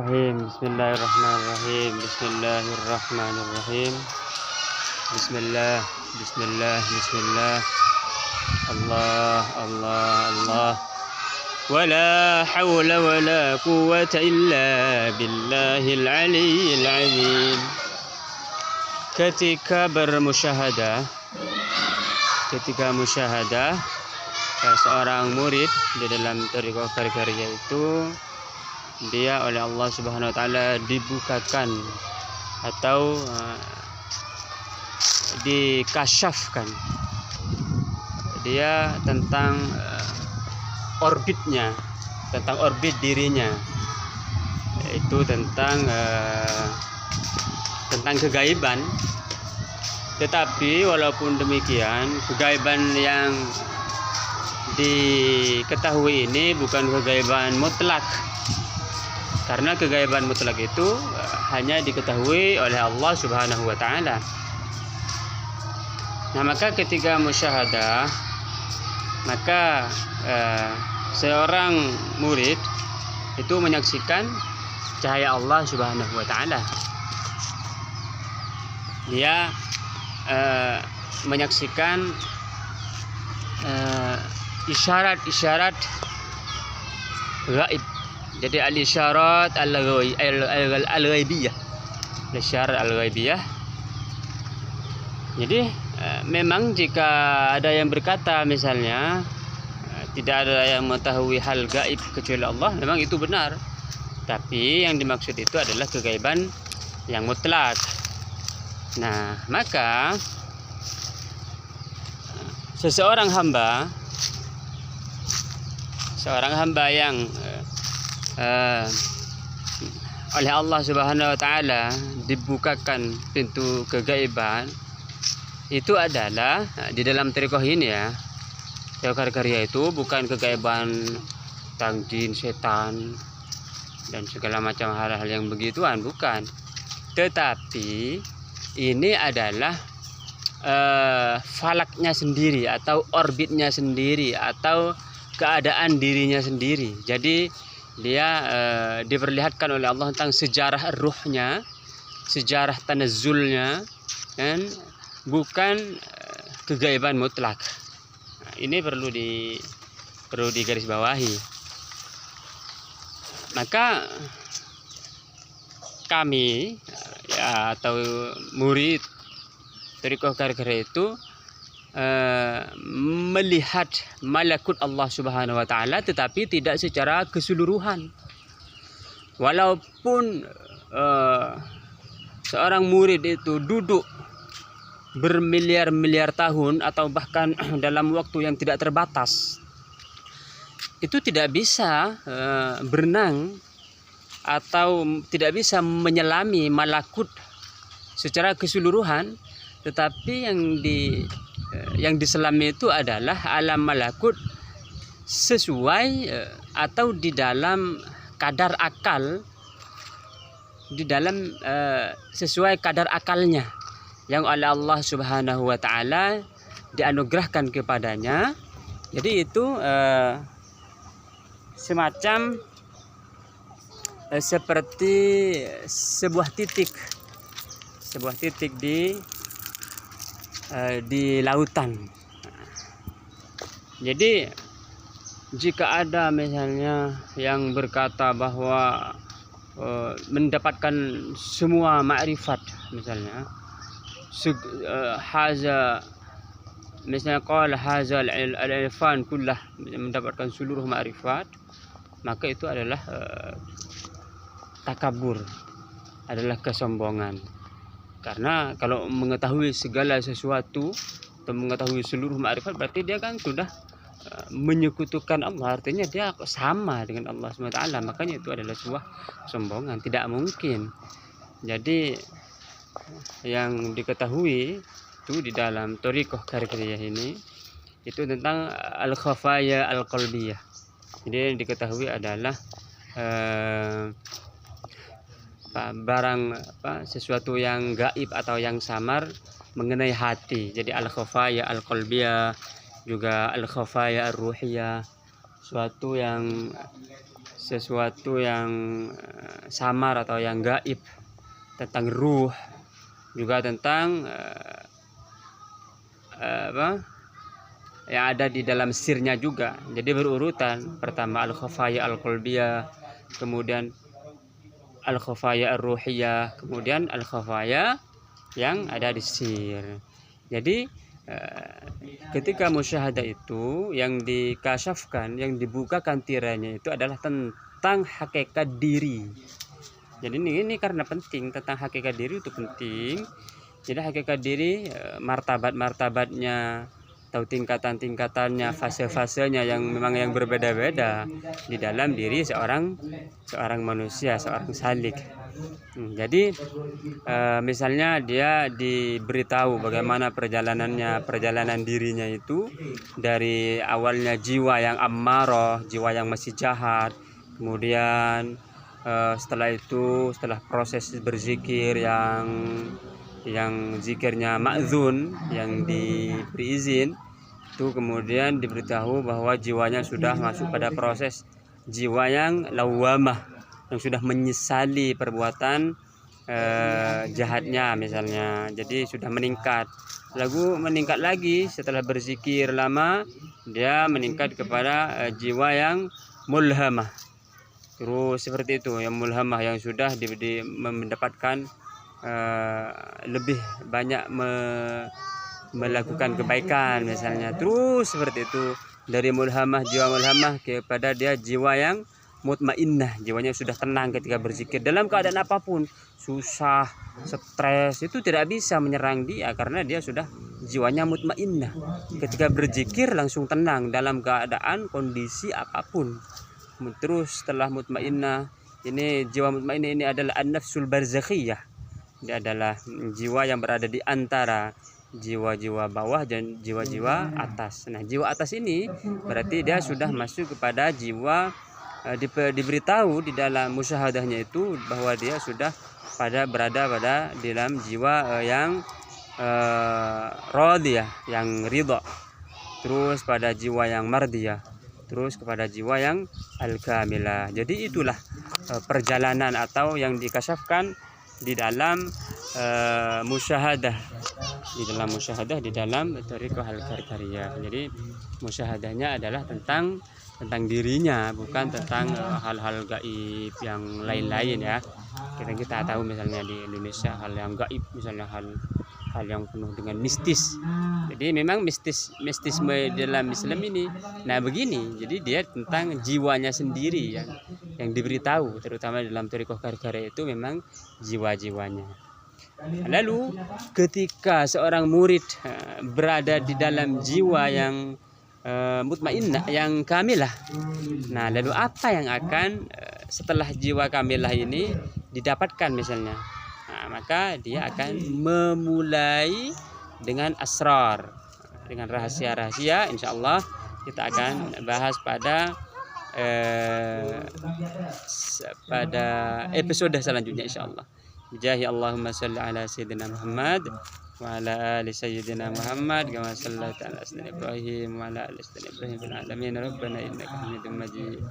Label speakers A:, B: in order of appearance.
A: Bismillahirrahmanirrahim. Bismillahirrahmanirrahim. Bismillahirrahmanirrahim. Bismillah. Bismillah. Bismillah. Allah, Allah, Allah. Wala hawla wala quwwata illa billahil aliyyil azim. Ketika musyahadah seorang murid di dalam thariqah karya itu, dia oleh Allah Subhanahu wa taala dibukakan atau dikasyafkan dia tentang orbitnya, tentang orbit dirinya, yaitu tentang kegaiban. Tetapi walaupun demikian, kegaiban yang diketahui ini bukan kegaiban mutlak, karena kegaiban mutlak itu hanya diketahui oleh Allah Subhanahu wa taala. Nah, maka ketika musyahadah, maka seorang murid itu menyaksikan cahaya Allah Subhanahu wa taala. Dia menyaksikan isyarat-isyarat gaib. Jadi al-isyarat al-ghaibiyah. Isyarat al-ghaibiyah. Jadi memang jika ada yang berkata misalnya tidak ada yang mengetahui hal gaib kecuali Allah, memang itu benar. Tapi yang dimaksud itu adalah kegaiban yang mutlak. Nah, maka seorang hamba yang oleh Allah Subhanahu wa taala dibukakan pintu kegaiban, itu adalah di dalam thariqah ini ya, thariqah karya itu bukan kegaiban tentang jin, setan dan segala macam hal-hal yang begituan, bukan. Tetapi ini adalah falaknya sendiri atau orbitnya sendiri atau keadaan dirinya sendiri. Jadi dia diperlihatkan oleh Allah tentang sejarah ruhnya, sejarah tanazzulnya, dan bukan kegaiban mutlak. Nah, ini perlu digarisbawahi. Maka kami ya, atau murid thariqah karya itu melihat malakut Allah Subhanahu wa taala, tetapi tidak secara keseluruhan. Walaupun seorang murid itu duduk bermiliar-miliar tahun atau bahkan dalam waktu yang tidak terbatas, itu tidak bisa berenang atau tidak bisa menyelami malakut secara keseluruhan. Tetapi yang diselami itu adalah alam malakut sesuai atau di dalam kadar akal, di dalam sesuai kadar akalnya yang oleh Allah Subhanahu wa taala dianugerahkan kepadanya. Jadi itu semacam seperti sebuah titik di lautan. Jadi jika ada misalnya yang berkata bahwa mendapatkan semua ma'rifat, misalnya haza, misalnya qala haza al-irfan kullah, mendapatkan seluruh ma'rifat, maka itu adalah takabur, adalah kesombongan. Karena kalau mengetahui segala sesuatu atau mengetahui seluruh ma'rifat, berarti dia kan sudah menyekutukan Allah, artinya dia sama dengan Allah SWT. Makanya itu adalah sebuah kesombongan, tidak mungkin. Jadi yang diketahui itu di dalam thariqah karya ini itu tentang al-khafaya al-qalbiyah. Jadi yang diketahui adalah sesuatu yang gaib atau yang samar mengenai hati. Jadi al-khafaya al-qalbiyah, juga al-khafaya ar-ruhiyah, suatu yang sesuatu yang samar atau yang gaib, tentang ruh, juga tentang yang ada di dalam sirnya juga. Jadi berurutan, pertama al-khafaya al-qalbiyah, kemudian al-khafaya ar-ruhiyah, kemudian al-khafaya yang ada di sir. Jadi ketika musyahadah itu yang dikasyafkan, yang dibukakan tiranya itu adalah tentang hakikat diri. Jadi ini karena penting, tentang hakikat diri itu penting. Jadi hakikat diri, martabat-martabatnya, atau tingkatan-tingkatannya, fase-fasenya yang memang yang berbeda-beda di dalam diri seorang manusia, seorang salik. Jadi misalnya dia diberitahu bagaimana perjalanan dirinya itu dari awalnya jiwa yang ammaroh, jiwa yang masih jahat, kemudian setelah proses berzikir yang zikirnya ma'zun, yang diberi izin, itu kemudian diberitahu bahwa jiwanya sudah masuk pada proses jiwa yang lawamah, yang sudah menyesali perbuatan jahatnya misalnya. Jadi sudah meningkat, lalu meningkat lagi setelah berzikir lama, dia meningkat kepada jiwa yang mulhamah. Terus seperti itu, yang mulhamah, yang sudah mendapatkan lebih banyak melakukan kebaikan misalnya. Terus seperti itu, dari mulhamah, jiwa mulhamah kepada dia jiwa yang mutmainnah, jiwanya sudah tenang ketika berzikir. Dalam keadaan apapun, susah, stres, itu tidak bisa menyerang dia karena dia sudah jiwanya mutmainnah. Ketika berzikir langsung tenang dalam keadaan kondisi apapun. Terus setelah mutmainnah, ini jiwa mutmainnah ini adalah an-nafsul barzakhiyah. Dia adalah jiwa yang berada di antara jiwa-jiwa bawah dan jiwa-jiwa atas. Nah, jiwa atas ini berarti dia sudah masuk kepada jiwa, diberitahu di dalam musyahadahnya itu bahwa dia sudah berada pada dalam jiwa yang radiyah, yang ridha. Terus pada jiwa yang mardiyah, terus kepada jiwa yang al-kamilah. Jadi itulah perjalanan atau yang dikasyafkan di dalam musyahadah, di dalam thariqah al-karkariyah. Jadi musyahadahnya adalah tentang dirinya, bukan tentang hal-hal gaib yang lain-lain ya. Kita tahu misalnya di Indonesia hal yang gaib, misalnya hal yang penuh dengan mistis. Jadi memang mistisme dalam Islam ini, nah begini, jadi dia tentang jiwanya sendiri yang diberitahu, terutama dalam thariqah karkariyah itu memang jiwa-jiwanya. Lalu ketika seorang murid berada di dalam jiwa yang mutmainnah, yang kamilah, nah lalu apa yang akan setelah jiwa kamilah ini didapatkan misalnya? Nah, maka dia akan memulai dengan asrar, dengan rahasia-rahasia. Insya Allah kita akan bahas pada episode selanjutnya insya Allah. Bijahi Allahumma salli ala sayyidina Muhammad wa ala ali sayyidina Muhammad kama sallaita ala sayyidina Ibrahim wa ala ali sayyidina Ibrahim fil alamin rabbana innaka hamidum majid.